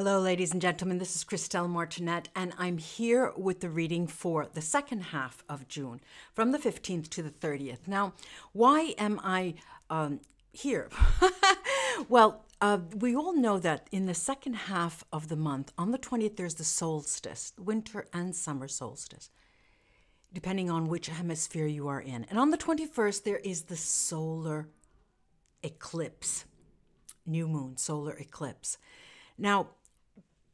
Hello, ladies and gentlemen. This is Christelle Martinette, and I'm here with the reading for the second half of June, from the 15th to the 30th. Now, why am I here? Well, we all know that in the second half of the month, on the 20th, there's the solstice, winter and summer solstice, depending on which hemisphere you are in. And on the 21st, there is the solar eclipse, new moon, solar eclipse. Now,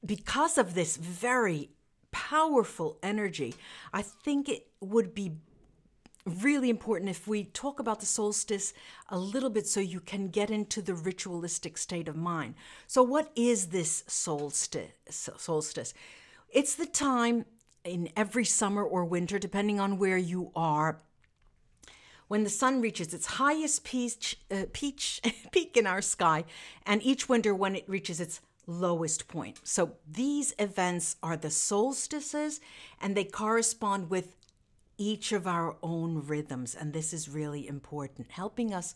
because of this very powerful energy, I think it would be really important if we talk about the solstice a little bit so you can get into the ritualistic state of mind. So what is this solstice? It's the time in every summer or winter, depending on where you are, when the sun reaches its highest peak in our sky, and each winter when it reaches its lowest point. So these events are the solstices, and they correspond with each of our own rhythms. And this is really important, helping us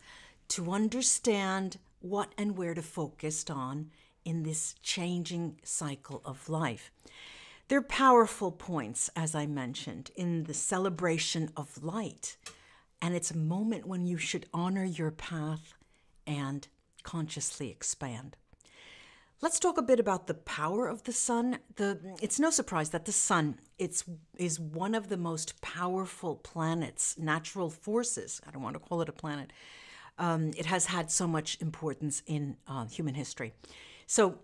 to understand what and where to focus on in this changing cycle of life. They're powerful points, as I mentioned, in the celebration of light. And it's a moment when you should honor your path and consciously expand. Let's talk a bit about the power of the sun. It's no surprise that the sun is one of the most powerful planets, natural forces. I don't want to call it a planet. It has had so much importance in human history. So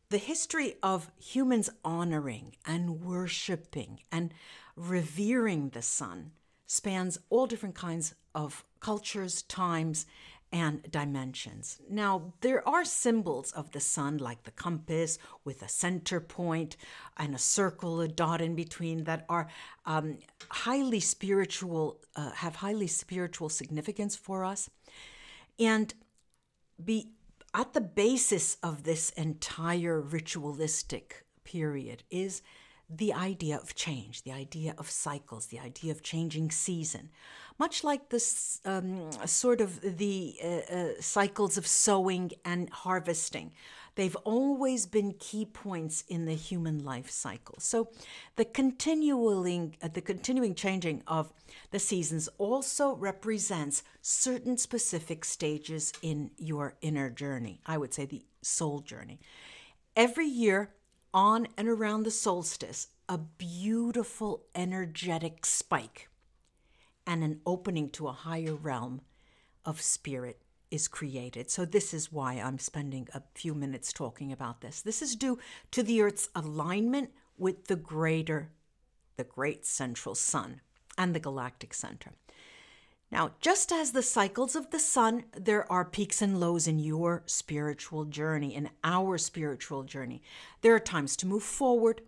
the history of humans honoring and worshiping and revering the sun spans all different kinds of cultures, times, and dimensions. Now, there are symbols of the sun, like the compass with a center point and a circle, a dot in between, that are highly spiritual, have highly spiritual significance for us. And at the basis of this entire ritualistic period is the idea of change, the idea of cycles, the idea of changing season, much like this sort of the cycles of sowing and harvesting. They've always been key points in the human life cycle. So the continuing changing of the seasons also represents certain specific stages in your inner journey. I would say the soul journey. Every year, on and around the solstice, a beautiful energetic spike and an opening to a higher realm of spirit is created. So this is why I'm spending a few minutes talking about this. This is due to the Earth's alignment with the great central sun and the galactic center. Now, just as the cycles of the sun, there are peaks and lows in your spiritual journey, in our spiritual journey. There are times to move forward,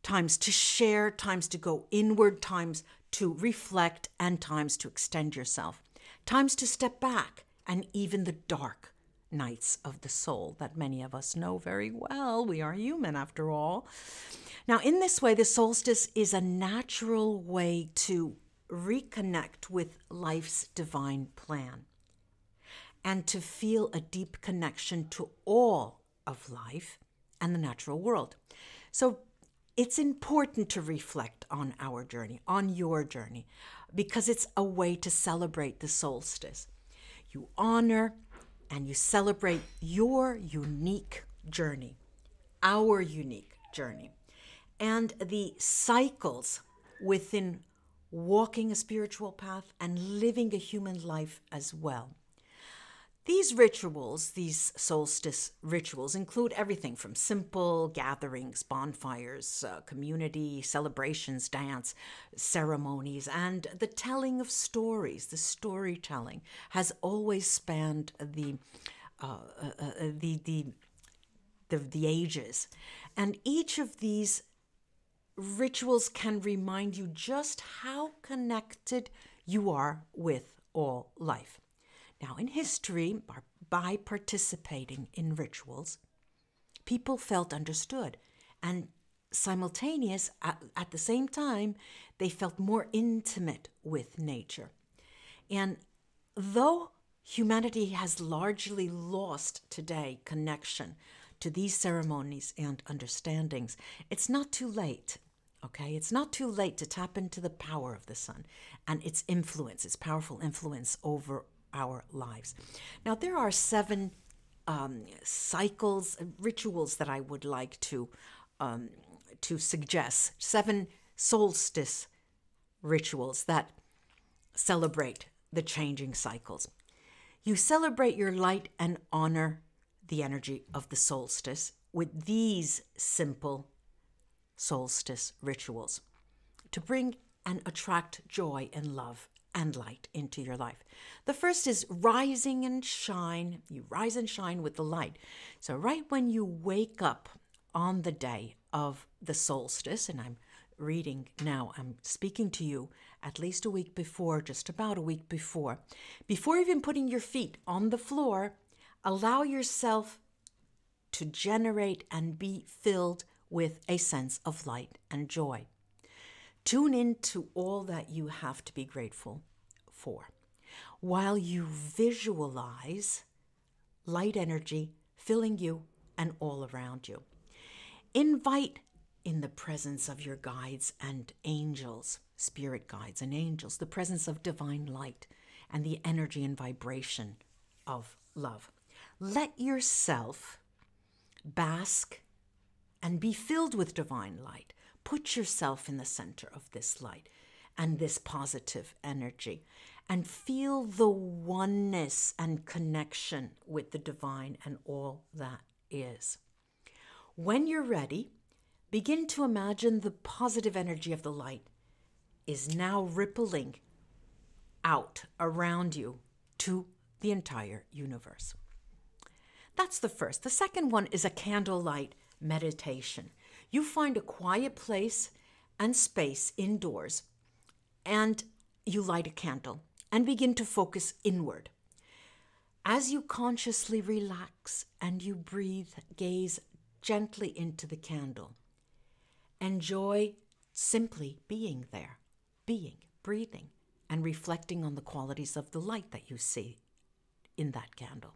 times to share, times to go inward, times to reflect, and times to extend yourself. Times to step back, and even the dark nights of the soul that many of us know very well. We are human after all. Now, in this way, the solstice is a natural way to reconnect with life's divine plan and to feel a deep connection to all of life and the natural world. So it's important to reflect on our journey, on your journey, because it's a way to celebrate the solstice. You honor and you celebrate your unique journey, our unique journey, and the cycles within walking a spiritual path and living a human life as well. These rituals, these solstice rituals, include everything from simple gatherings, bonfires, community celebrations, dance, ceremonies, and the telling of stories. The storytelling has always spanned the ages, and each of these rituals can remind you just how connected you are with all life. Now, in history, by participating in rituals, people felt understood, and simultaneous, at the same time, they felt more intimate with nature. And though humanity has largely lost today connection to these ceremonies and understandings, it's not too late. Okay, it's not too late to tap into the power of the sun and its influence, its powerful influence over our lives. Now, there are 7 cycles, rituals that I would like to suggest. 7 solstice rituals that celebrate the changing cycles. You celebrate your light and honor the energy of the solstice with these simple solstice rituals to bring and attract joy and love and light into your life. The first is rising and shine. You rise and shine with the light. So right when you wake up on the day of the solstice, and I'm speaking to you at least a week before, just about a week before even putting your feet on the floor, allow yourself to generate and be filled with a sense of light and joy. Tune into all that you have to be grateful for while you visualize light energy filling you and all around you. Invite in the presence of your guides and angels, spirit guides and angels, the presence of divine light and the energy and vibration of love. Let yourself bask and be filled with divine light. Put yourself in the center of this light and this positive energy and feel the oneness and connection with the divine and all that is. When you're ready, begin to imagine the positive energy of the light is now rippling out around you to the entire universe. That's the first. The second one is a candlelight meditation. You find a quiet place and space indoors, and you light a candle and begin to focus inward. As you consciously relax and you breathe, gaze gently into the candle. Enjoy simply being there, breathing, and reflecting on the qualities of the light that you see in that candle.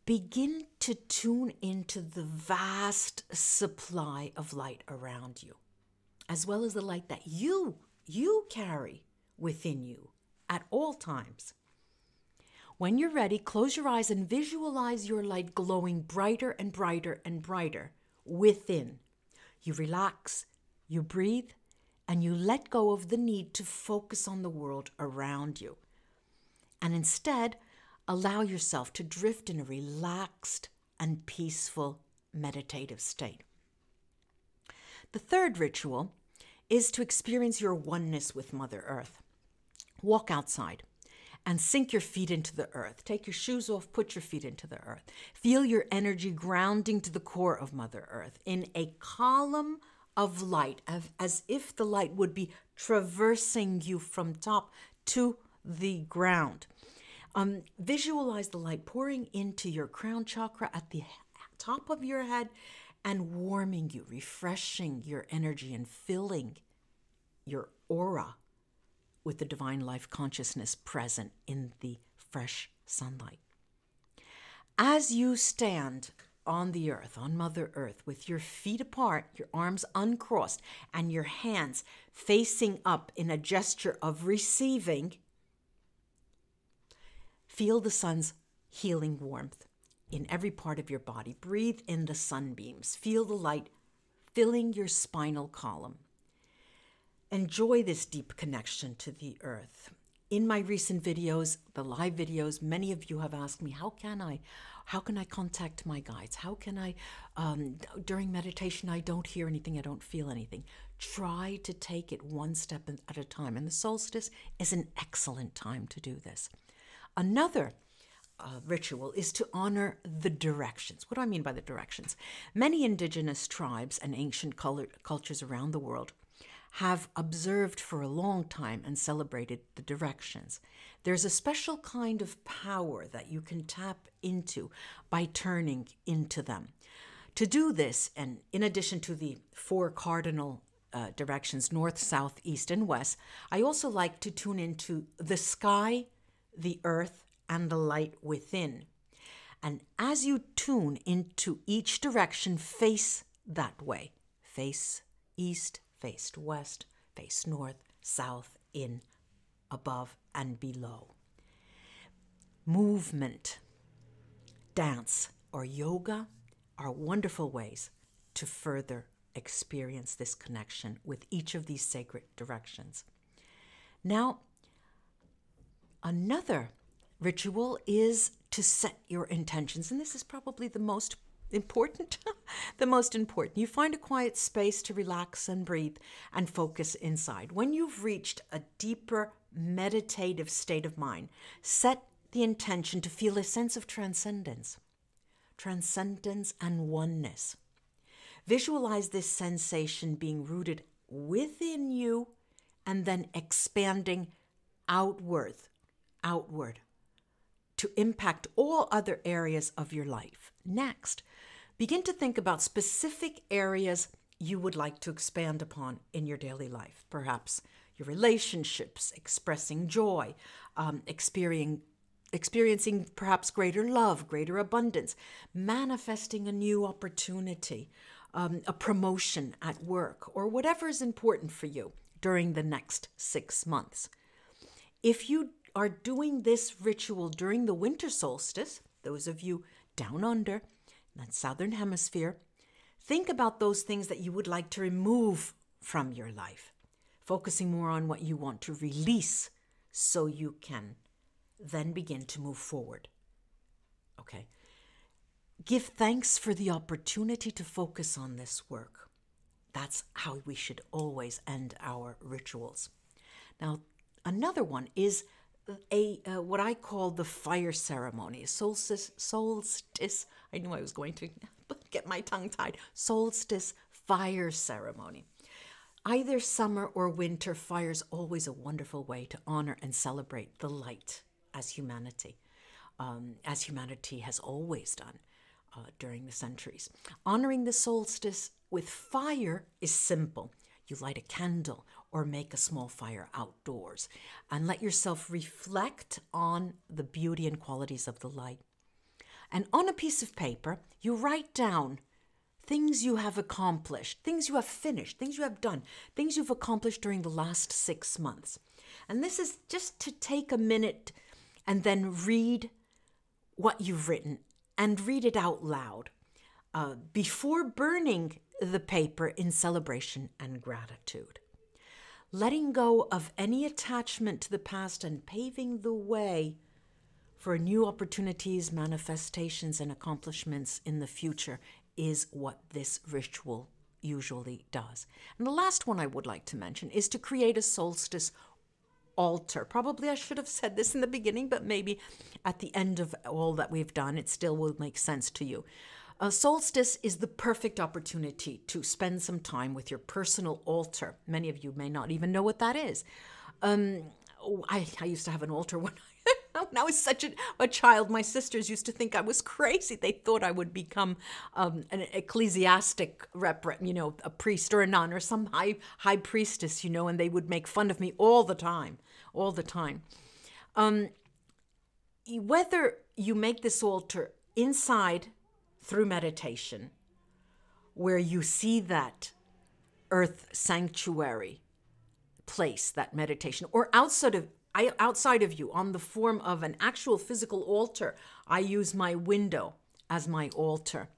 Begin to tune into the vast supply of light around you, as well as the light that you carry within you at all times. When you're ready, close your eyes and visualize your light glowing brighter and brighter and brighter within. You relax, you breathe, and you let go of the need to focus on the world around you. And instead, allow yourself to drift in a relaxed and peaceful meditative state. The third ritual is to experience your oneness with Mother Earth. Walk outside and sink your feet into the earth. Take your shoes off, put your feet into the earth. Feel your energy grounding to the core of Mother Earth in a column of light, as if the light would be traversing you from top to the ground. Visualize the light pouring into your crown chakra at the top of your head and warming you, refreshing your energy and filling your aura with the divine life consciousness present in the fresh sunlight. As you stand on the earth, on Mother Earth, with your feet apart, your arms uncrossed, and your hands facing up in a gesture of receiving, feel the sun's healing warmth in every part of your body. Breathe in the sunbeams. Feel the light filling your spinal column. Enjoy this deep connection to the earth. In my recent videos, the live videos, many of you have asked me, how can I contact my guides? How can I, during meditation, I don't hear anything, I don't feel anything. Try to take it one step at a time. And the solstice is an excellent time to do this. Another ritual is to honor the directions. What do I mean by the directions? Many indigenous tribes and ancient cultures around the world have observed for a long time and celebrated the directions. There's a special kind of power that you can tap into by turning into them. To do this, and in addition to the 4 cardinal directions, north, south, east, and west, I also like to tune into the sky, the earth, and the light within. And as you tune into each direction, face that way. Face east, face west, face north, south, in, above, and below. Movement, dance, or yoga are wonderful ways to further experience this connection with each of these sacred directions. Now, another ritual is to set your intentions, and this is probably the most important. The most important. You find a quiet space to relax and breathe and focus inside. When you've reached a deeper meditative state of mind, set the intention to feel a sense of transcendence and oneness. Visualize this sensation being rooted within you and then expanding outward to impact all other areas of your life. Next, begin to think about specific areas you would like to expand upon in your daily life. Perhaps your relationships, expressing joy, experiencing perhaps greater love, greater abundance, manifesting a new opportunity, a promotion at work, or whatever is important for you during the next 6 months. If you are doing this ritual during the winter solstice, those of you down under, that southern hemisphere, think about those things that you would like to remove from your life, focusing more on what you want to release so you can then begin to move forward. Okay. Give thanks for the opportunity to focus on this work. That's how we should always end our rituals. Now, another one is what I call the fire ceremony, solstice. I knew I was going to get my tongue tied. Solstice fire ceremony. Either summer or winter, fire is always a wonderful way to honor and celebrate the light as humanity has always done during the centuries. Honoring the solstice with fire is simple. You light a candle or make a small fire outdoors and let yourself reflect on the beauty and qualities of the light. And on a piece of paper, you write down things you have accomplished, things you have finished, things you have done, things you've accomplished during the last 6 months. And this is just to take a minute and then read what you've written and read it out loud before burning the paper in celebration and gratitude. Letting go of any attachment to the past and paving the way for new opportunities, manifestations, and accomplishments in the future is what this ritual usually does. And the last one I would like to mention is to create a solstice altar. Probably I should have said this in the beginning, but maybe at the end of all that we've done, it still will make sense to you. Solstice is the perfect opportunity to spend some time with your personal altar. Many of you may not even know what that is. I used to have an altar when I was such a child. My sisters used to think I was crazy. They thought I would become an ecclesiastic a priest or a nun or some high priestess, and they would make fun of me all the time. Whether you make this altar inside through meditation, where you see that earth sanctuary place, that meditation, or outside of you on the form of an actual physical altar. I use my window as my altar.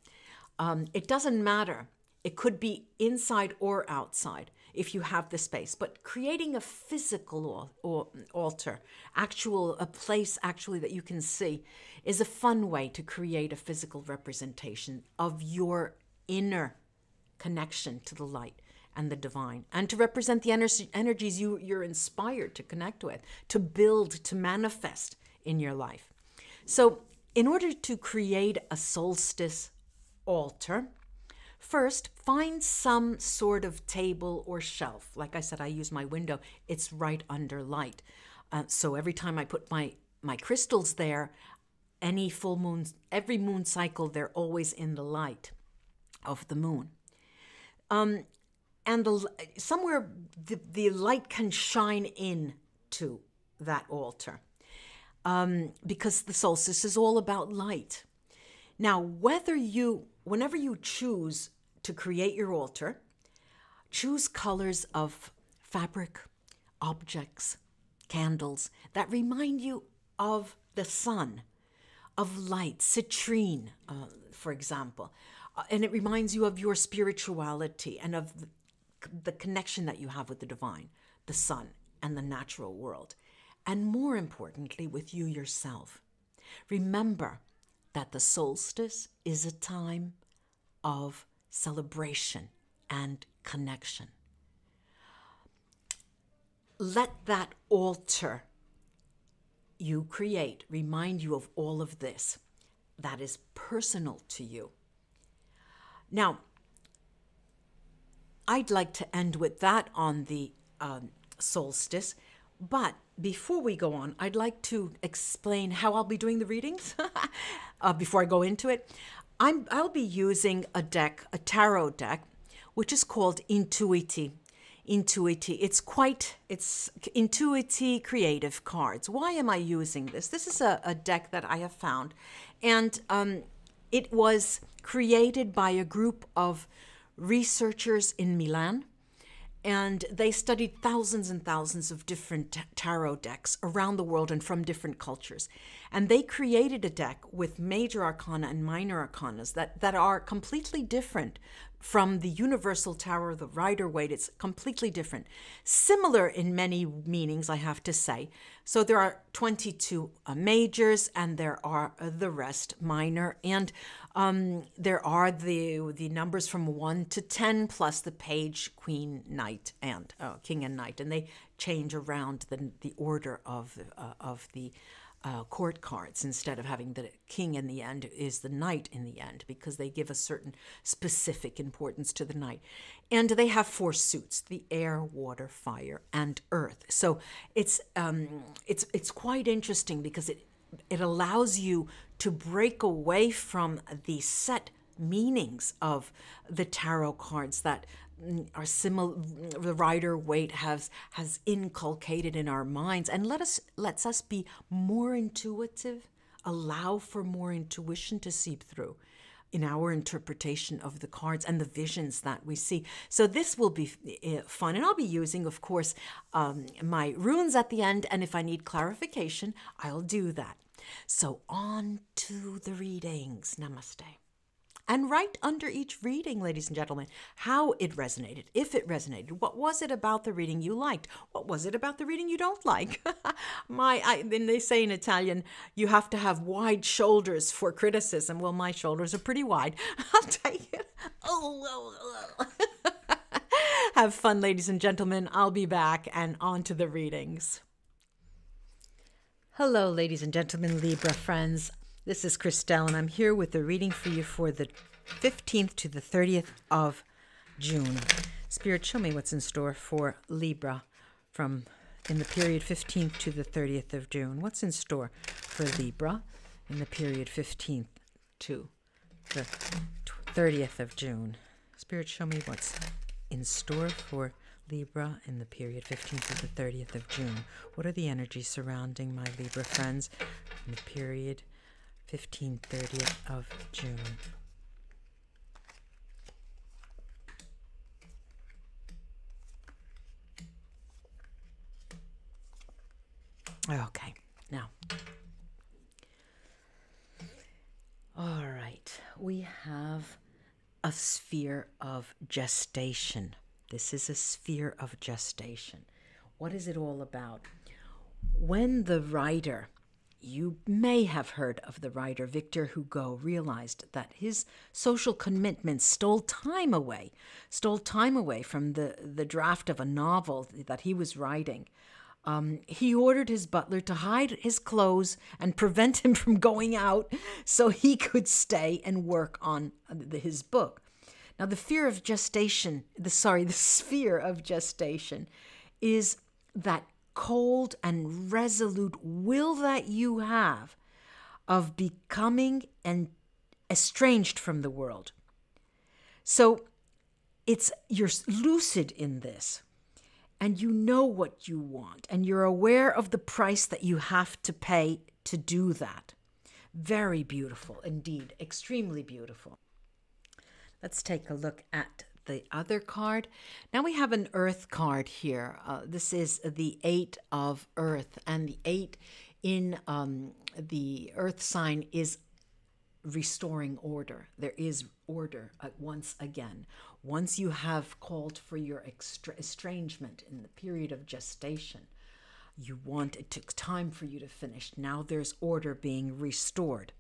It doesn't matter. It could be inside or outside if you have the space, but creating a physical altar, a place actually that you can see, is a fun way to create a physical representation of your inner connection to the light and the divine, and to represent the energies you're inspired to connect with, to build, to manifest in your life. So in order to create a solstice altar, first, find some sort of table or shelf. Like I said, I use my window. It's right under light. So every time I put my crystals there, any full moon, every moon cycle, they're always in the light of the moon. And somewhere the light can shine in to that altar, because the solstice is all about light. Now, whenever you choose to create your altar, choose colors of fabric, objects, candles that remind you of the sun, of light, citrine, for example. And it reminds you of your spirituality and of the connection that you have with the divine, the sun, and the natural world. And more importantly, with you yourself. Remember that the solstice is a time of celebration and connection. Let that altar you create remind you of all of this that is personal to you. Now, I'd like to end with that on the solstice, but before we go on, I'd like to explain how I'll be doing the readings. Before I go into it, I'll be using a tarot deck, which is called Intuiti. It's Intuiti Creative Cards. Why am I using this? This is a deck that I have found, and it was created by a group of researchers in Milan, and they studied thousands and thousands of different tarot decks around the world and from different cultures. And they created a deck with major arcana and minor arcanas that are completely different from the universal tarot, the Rider-Waite. It's completely different. Similar in many meanings, I have to say. So there are 22 majors, and there are the rest minor. And there are the numbers from 1 to 10, plus the page, queen, knight, and king and knight. And they change around the order of the court cards. Instead of having the king in the end, is the knight in the end, because they give a certain specific importance to the knight. And they have 4 suits: the air, water, fire, and earth. So it's quite interesting because it allows you to break away from the set meanings of the tarot cards that are similar. The Rider-Waite has inculcated in our minds, and lets us be more intuitive, allow for more intuition to seep through in our interpretation of the cards and the visions that we see. So this will be fun, and I'll be using, of course, my runes at the end, and if I need clarification, I'll do that. So on to the readings. Namaste. And right under each reading, ladies and gentlemen, how it resonated, if it resonated. What was it about the reading you liked? What was it about the reading you don't like? Then they say in Italian, you have to have wide shoulders for criticism. Well, my shoulders are pretty wide. I'll take it. Have fun, ladies and gentlemen. I'll be back, and on to the readings. Hello, ladies and gentlemen, Libra friends. This is Christelle, and I'm here with the reading for you for the 15th to the 30th of June. Spirit, show me what's in store for Libra in the period 15th to the 30th of June. What's in store for Libra in the period 15th to the 30th of June? Spirit, show me what's in store for Libra in the period 15th to the 30th of June. What are the energies surrounding my Libra friends in the period 15th, 30th of June? Okay, now. All right, we have a sphere of gestation. This is a sphere of gestation. What is it all about? When the writer, you may have heard of the writer Victor Hugo, realized that his social commitments stole time away from the draft of a novel that he was writing. He ordered his butler to hide his clothes and prevent him from going out so he could stay and work on his book. Now, the sphere of gestation is that cold and resolute will that you have of becoming estranged from the world. So you're lucid in this, and you know what you want, and you're aware of the price that you have to pay to do that. Very beautiful indeed, extremely beautiful. Let's take a look at the other card. Now we have an Earth card here. This is the 8 of Earth, and the 8 in the Earth sign is restoring order. There is order once again. Once you have called for your estrangement in the period of gestation, it took time for you to finish. Now there's order being restored.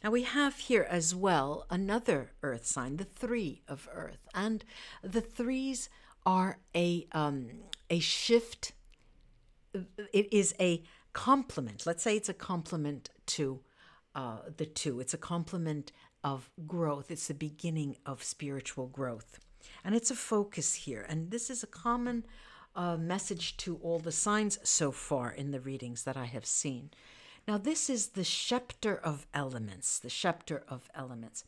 Now we have here as well another Earth sign, the 3 of Earth, and the 3s are a shift. It is a complement. Let's say it's a complement to the 2. It's a complement of growth. It's the beginning of spiritual growth, and it's a focus here. And this is a common message to all the signs so far in the readings that I have seen. Now, this is the scepter of elements, the scepter of elements.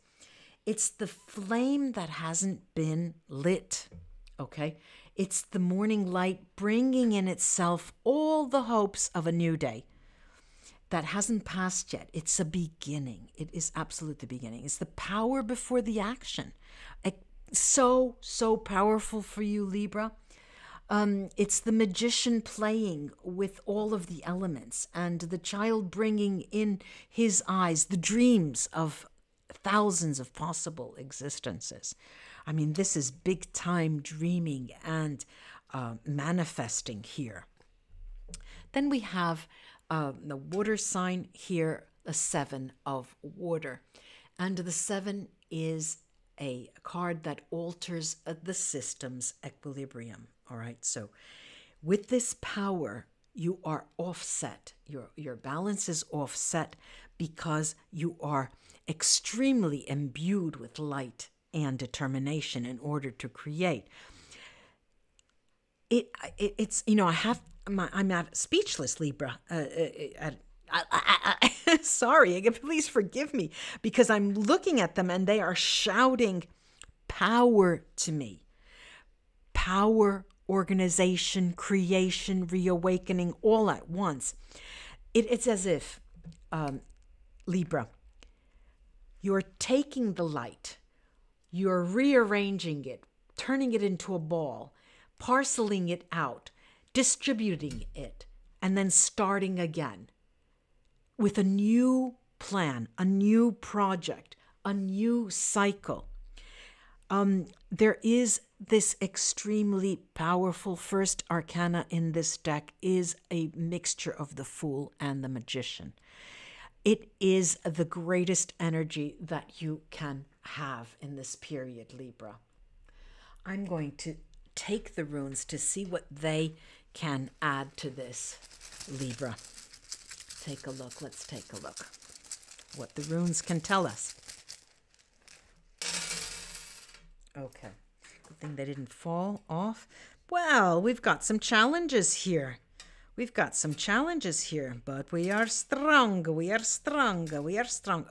It's the flame that hasn't been lit, okay? It's the morning light bringing in itself all the hopes of a new day that hasn't passed yet. It's a beginning. It is absolutely the beginning. It's the power before the action. So powerful for you, Libra. It's the magician playing with all of the elements, and the child bringing in his eyes the dreams of thousands of possible existences. I mean, this is big time dreaming and manifesting here. Then we have the water sign here, the 7 of water. And the 7 is a card that alters the system's equilibrium. All right, so with this power, you are offset. Your balance is offset because you are extremely imbued with light and determination in order to create. It's I'm not speechless, Libra. Sorry, please forgive me, because I'm looking at them and they are shouting power to me. Power, organization, creation, reawakening, all at once. It's as if, Libra, you're taking the light, you're rearranging it, turning it into a ball, parceling it out, distributing it, and then starting again with a new plan, a new project, a new cycle. There is this extremely powerful first arcana in this deck is a mixture of the Fool and the Magician. It is the greatest energy that you can have in this period, Libra. I'm going to take the runes to see what they can add to this, Libra. Take a look. Let's take a look. What the runes can tell us. Okay. Good thing they didn't fall off. Well, we've got some challenges here. But we are strong. We are strong.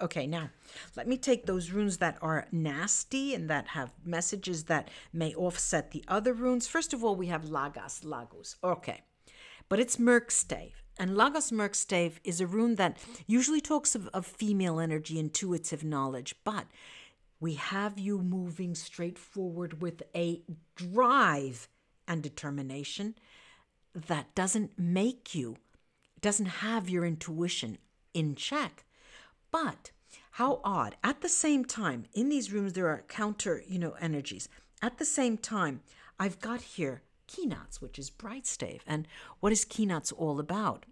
Okay, now, let me take those runes that are nasty and that have messages that may offset the other runes. First of all, we have Lagus. Okay. But it's Merkstave. And Lagos Merkstave is a rune that usually talks of female energy, intuitive knowledge. But we have you moving straight forward with a drive and determination that doesn't have your intuition in check. But how odd. At the same time, in these rooms, there are counter, energies. At the same time, I've got here Keenats, which is Brightstave. And what is Keenats all about?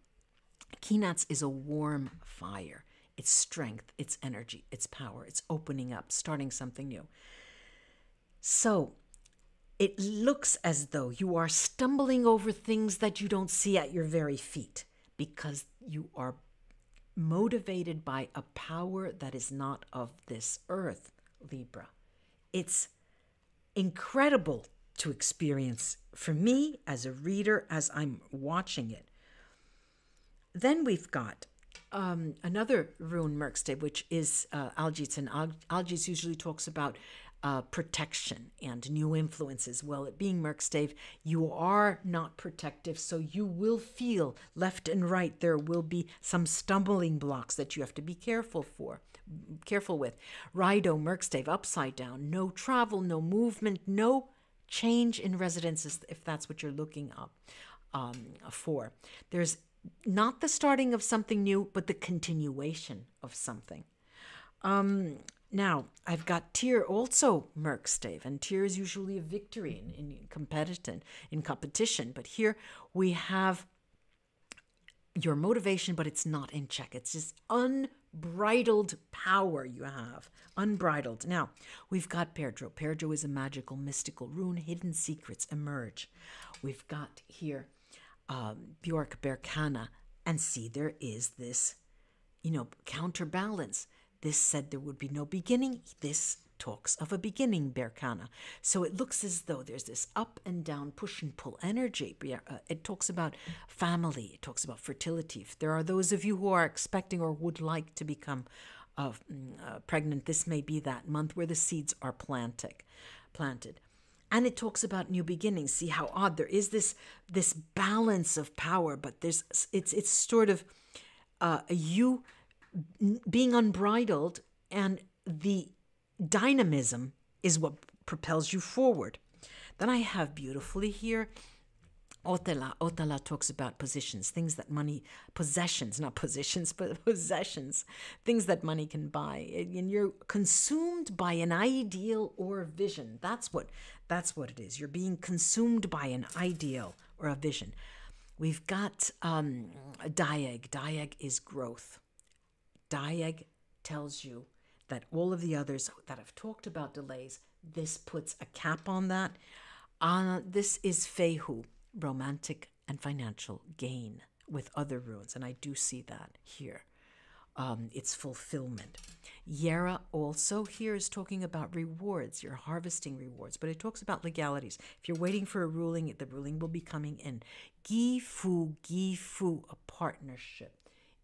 Keenats is a warm fire. It's strength, it's energy, it's power, it's opening up, starting something new. So it looks as though you are stumbling over things that you don't see at your very feet because you are motivated by a power that is not of this earth, Libra. It's incredible to experience for me as a reader as I'm watching it. Then we've got another rune, Merkstave, which is Algis. And Algis usually talks about protection and new influences. Well, it being Merkstave, you are not protective, so you will feel left and right. There will be some stumbling blocks that you have to be careful with. Rido, Merkstave, upside down. No travel, no movement, no change in residences, if that's what you're looking up for. There's not the starting of something new, but the continuation of something. Now, I've got Tyr also Merkstave, and Tyr is usually a victory in competition. But here we have your motivation, but it's not in check. It's just unbridled power you have. Unbridled. Now, we've got Perdro. Perdro is a magical, mystical rune. Hidden secrets emerge. We've got here Bjork Berkana. And see, there is this, counterbalance. This said there would be no beginning. This talks of a beginning, Berkana. So it looks as though there's this up and down, push and pull energy. It talks about family. It talks about fertility. If there are those of you who are expecting or would like to become pregnant, this may be that month where the seeds are planted. And it talks about new beginnings. See how odd there is this balance of power, but it's sort of you being unbridled, and the dynamism is what propels you forward. Then I have beautifully here Otala. Otala talks about positions, things that money, possessions, not positions, but possessions, things that money can buy. And you're consumed by an ideal or a vision. That's what it is. You're being consumed by an ideal or a vision. We've got Diag. Diag is growth. Diag tells you that all of the others that have talked about delays, this puts a cap on that. This is Fehu, romantic and financial gain with other runes, and I do see that here. It's fulfillment. Yera also here is talking about rewards. You're harvesting rewards, but it talks about legalities. If you're waiting for a ruling, the ruling will be coming in. Gifu, a partnership.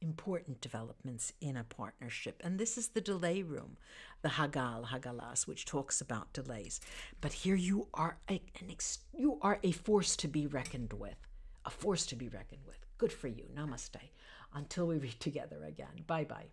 Important developments in a partnership. And this is the delay room, the Hagalas, which talks about delays. But here you are a force to be reckoned with. A force to be reckoned with. Good for you. Namaste. Until we read together again. Bye-bye.